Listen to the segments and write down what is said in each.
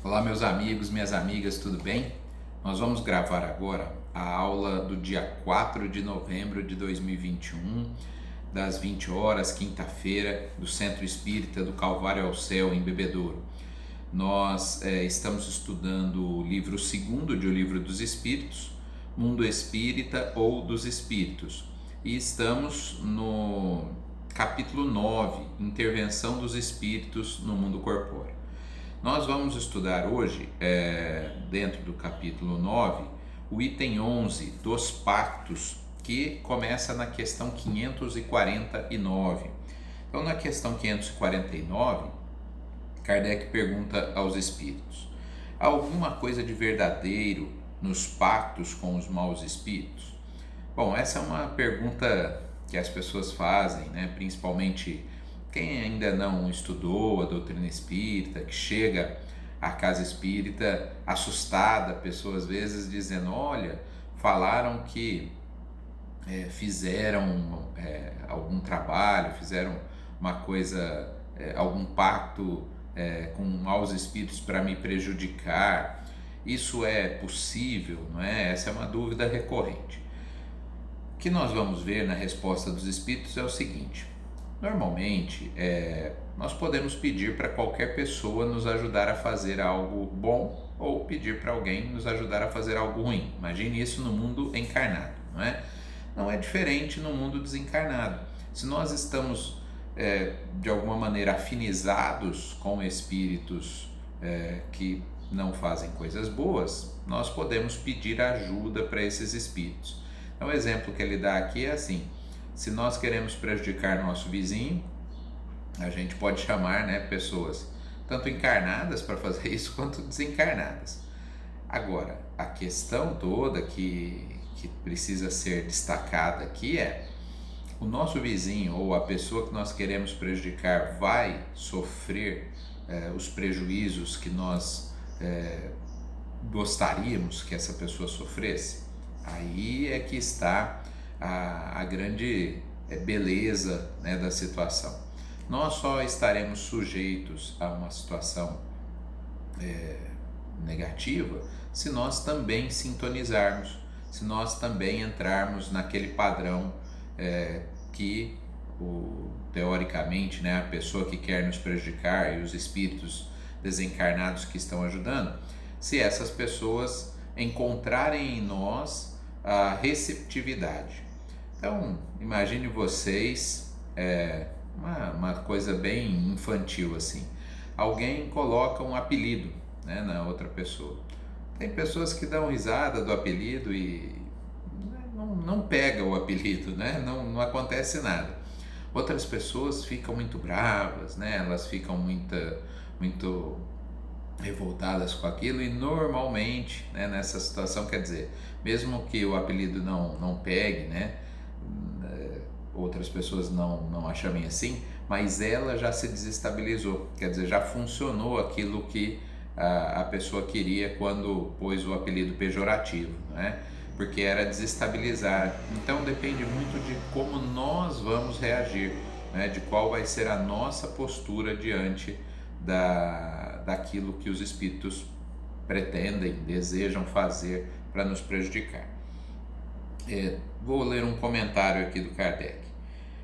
Olá, meus amigos, minhas amigas, tudo bem? Nós vamos gravar agora a aula do dia 4 de novembro de 2021, das 20 horas, quinta-feira, do Centro Espírita do Calvário ao Céu, em Bebedouro. Nós estamos estudando o livro segundo de O Livro dos Espíritos, Mundo Espírita ou dos Espíritos, e estamos no capítulo 9, Intervenção dos Espíritos no Mundo Corpóreo. Nós vamos estudar hoje, dentro do capítulo 9, o item 11 dos pactos, que começa na questão 549. Então, na questão 549, Kardec pergunta aos espíritos: há alguma coisa de verdadeiro nos pactos com os maus espíritos? Bom, essa é uma pergunta que as pessoas fazem, né? Principalmente quem ainda não estudou a doutrina espírita, que chega à casa espírita assustada, pessoas às vezes dizendo: olha, falaram que fizeram algum trabalho, fizeram uma coisa, algum pacto com maus espíritos para me prejudicar. Isso é possível, não é? Essa é uma dúvida recorrente. O que nós vamos ver na resposta dos espíritos é o seguinte: normalmente, nós podemos pedir para qualquer pessoa nos ajudar a fazer algo bom ou pedir para alguém nos ajudar a fazer algo ruim. Imagine isso no mundo encarnado, não é? Não é diferente no mundo desencarnado. Se nós estamos, de alguma maneira, afinizados com espíritos que não fazem coisas boas, nós podemos pedir ajuda para esses espíritos. Então, o exemplo que ele dá aqui é assim: se nós queremos prejudicar nosso vizinho, a gente pode chamar, pessoas tanto encarnadas para fazer isso quanto desencarnadas. Agora, a questão toda que precisa ser destacada aqui é: o nosso vizinho ou a pessoa que nós queremos prejudicar vai sofrer os prejuízos que nós gostaríamos que essa pessoa sofresse? Aí é que está a grande beleza, da situação. Nós só estaremos sujeitos a uma situação negativa se nós também sintonizarmos, se nós também entrarmos naquele padrão que, teoricamente, a pessoa que quer nos prejudicar e os espíritos desencarnados que estão ajudando, se essas pessoas encontrarem em nós a receptividade. Então, imagine vocês, uma coisa bem infantil assim: alguém coloca um apelido, na outra pessoa. Tem pessoas que dão risada do apelido e não pega o apelido, não acontece nada. Outras pessoas ficam muito bravas, elas ficam muito revoltadas com aquilo, e normalmente, nessa situação, quer dizer, mesmo que o apelido não pegue, outras pessoas não a chamem assim, mas ela já se desestabilizou, quer dizer, já funcionou aquilo que a pessoa queria quando pôs o apelido pejorativo, porque era desestabilizar. Então depende muito de como nós vamos reagir, de qual vai ser a nossa postura diante daquilo que os espíritos pretendem, desejam fazer para nos prejudicar. Vou ler um comentário aqui do Kardec.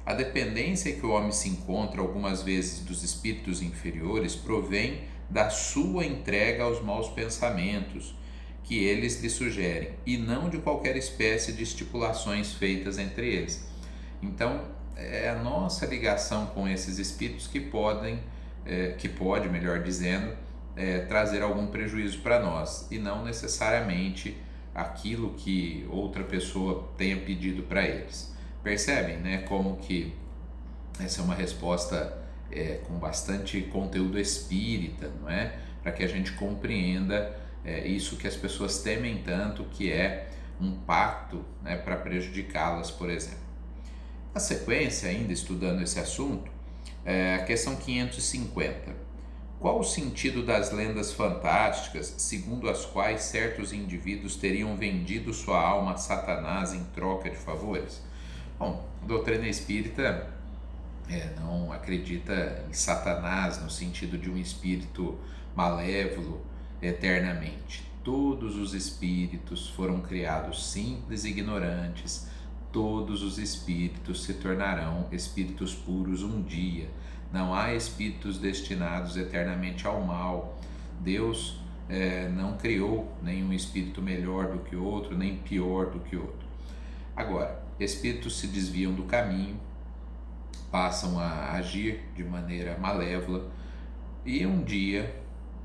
A dependência que o homem se encontra algumas vezes dos espíritos inferiores provém da sua entrega aos maus pensamentos que eles lhe sugerem, e não de qualquer espécie de estipulações feitas entre eles. Então, é a nossa ligação com esses espíritos que pode, melhor dizendo, trazer algum prejuízo para nós, e não necessariamente aquilo que outra pessoa tenha pedido para eles. Percebem, como que essa é uma resposta com bastante conteúdo espírita, não é? Para que a gente compreenda isso que as pessoas temem tanto, que é um pacto, para prejudicá-las, por exemplo. Na sequência, ainda estudando esse assunto, a questão 550. Qual o sentido das lendas fantásticas, segundo as quais certos indivíduos teriam vendido sua alma a Satanás em troca de favores? Bom, a doutrina espírita não acredita em Satanás no sentido de um espírito malévolo eternamente. Todos os espíritos foram criados simples e ignorantes. Todos os espíritos se tornarão espíritos puros um dia. Não há espíritos destinados eternamente ao mal. Deus não criou nenhum espírito melhor do que outro, nem pior do que outro. Agora, espíritos se desviam do caminho, passam a agir de maneira malévola e um dia,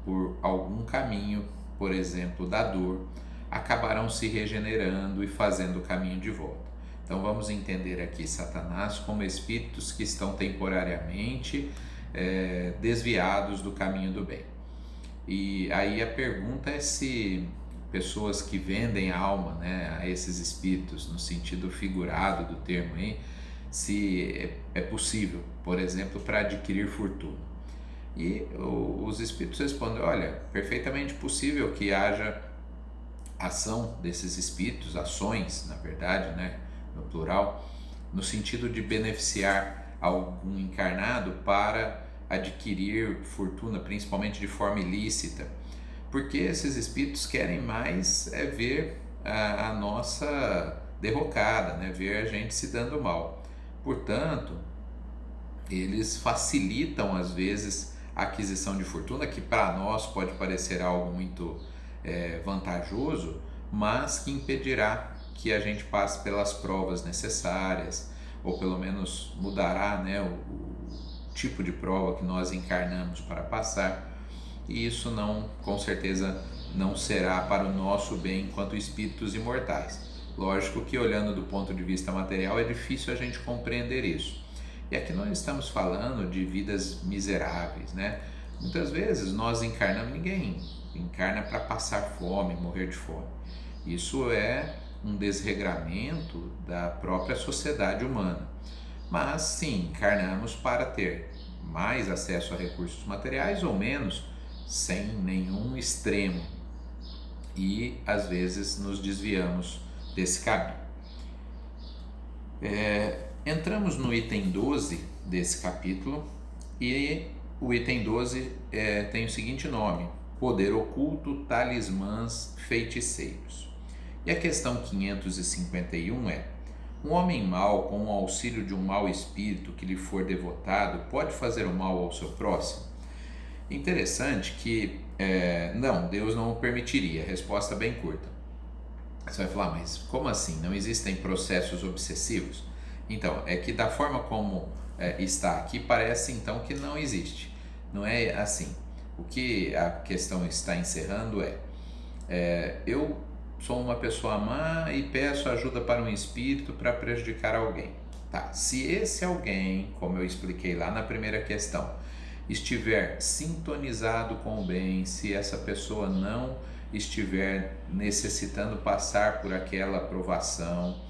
por algum caminho, por exemplo, da dor, acabarão se regenerando e fazendo o caminho de volta. Então vamos entender aqui Satanás como espíritos que estão temporariamente desviados do caminho do bem. E aí a pergunta é se pessoas que vendem a alma, né, a esses espíritos, no sentido figurado do termo aí, se é possível, por exemplo, para adquirir fortuna. E os espíritos respondem: olha, perfeitamente possível que haja ação desses espíritos, ações, na verdade, né, no plural, no sentido de beneficiar algum encarnado para adquirir fortuna, principalmente de forma ilícita, porque esses espíritos querem mais ver a nossa derrocada, né, ver a gente se dando mal. Portanto, eles facilitam às vezes a aquisição de fortuna, que para nós pode parecer algo muito vantajoso, mas que impedirá que a gente passe pelas provas necessárias, ou pelo menos mudará, né, o tipo de prova que nós encarnamos para passar, e isso não, com certeza, não será para o nosso bem enquanto espíritos imortais. Lógico que olhando do ponto de vista material é difícil a gente compreender isso. E aqui nós estamos falando de vidas miseráveis, né? Muitas vezes nós encarnamos, ninguém encarna para passar fome, morrer de fome. Isso é um desregramento da própria sociedade humana. Mas sim, encarnamos para ter mais acesso a recursos materiais ou menos, sem nenhum extremo. E às vezes nos desviamos desse caminho. Entramos no item 12 desse capítulo e o item 12 tem o seguinte nome: Poder Oculto, Talismãs, Feiticeiros. E a questão 551 é: um homem mau, com o auxílio de um mau espírito que lhe for devotado, pode fazer o mal ao seu próximo? Interessante que não, Deus não o permitiria. Resposta bem curta. Você vai falar, mas como assim? Não existem processos obsessivos? Então, é que da forma como está aqui, parece então que não existe. Não é assim. O que a questão está encerrando eu sou uma pessoa má e peço ajuda para um espírito para prejudicar alguém. Tá, se esse alguém, como eu expliquei lá na primeira questão, estiver sintonizado com o bem, se essa pessoa não estiver necessitando passar por aquela provação,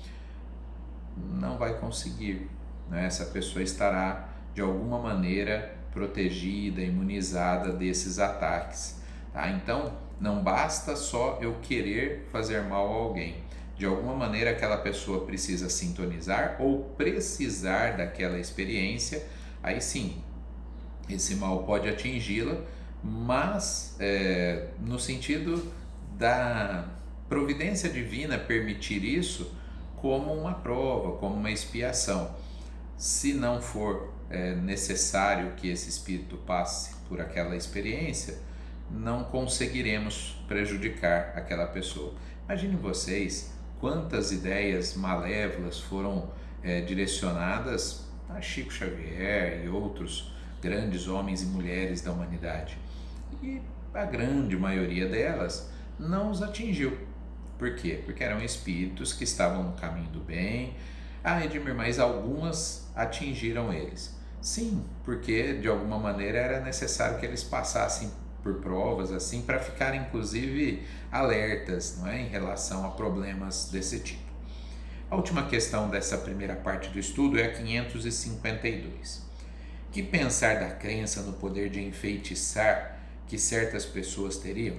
não vai conseguir, né? Essa pessoa estará de alguma maneira protegida, imunizada desses ataques, tá? Então não basta só eu querer fazer mal a alguém. De alguma maneira aquela pessoa precisa sintonizar ou precisar daquela experiência, aí sim esse mal pode atingi-la, mas no sentido da providência divina permitir isso como uma prova, como uma expiação. Se não for necessário que esse espírito passe por aquela experiência, não conseguiremos prejudicar aquela pessoa. Imaginem vocês quantas ideias malévolas foram direcionadas a Chico Xavier e outros grandes homens e mulheres da humanidade, e a grande maioria delas não os atingiu. Por quê? Porque eram espíritos que estavam no caminho do bem. Edmir, mas algumas atingiram eles. Sim, porque de alguma maneira era necessário que eles passassem por provas assim para ficarem inclusive alertas, não é, em relação a problemas desse tipo. A última questão dessa primeira parte do estudo é a 552. Que pensar da crença no poder de enfeitiçar que certas pessoas teriam?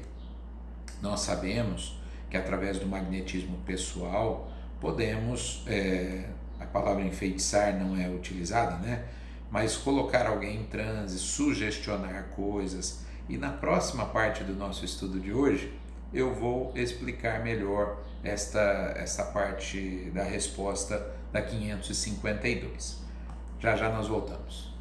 Nós sabemos que através do magnetismo pessoal podemos, a palavra enfeitiçar não é utilizada, né? Mas colocar alguém em transe, sugestionar coisas, E na próxima parte do nosso estudo de hoje, eu vou explicar melhor esta parte da resposta da 552. Já já nós voltamos.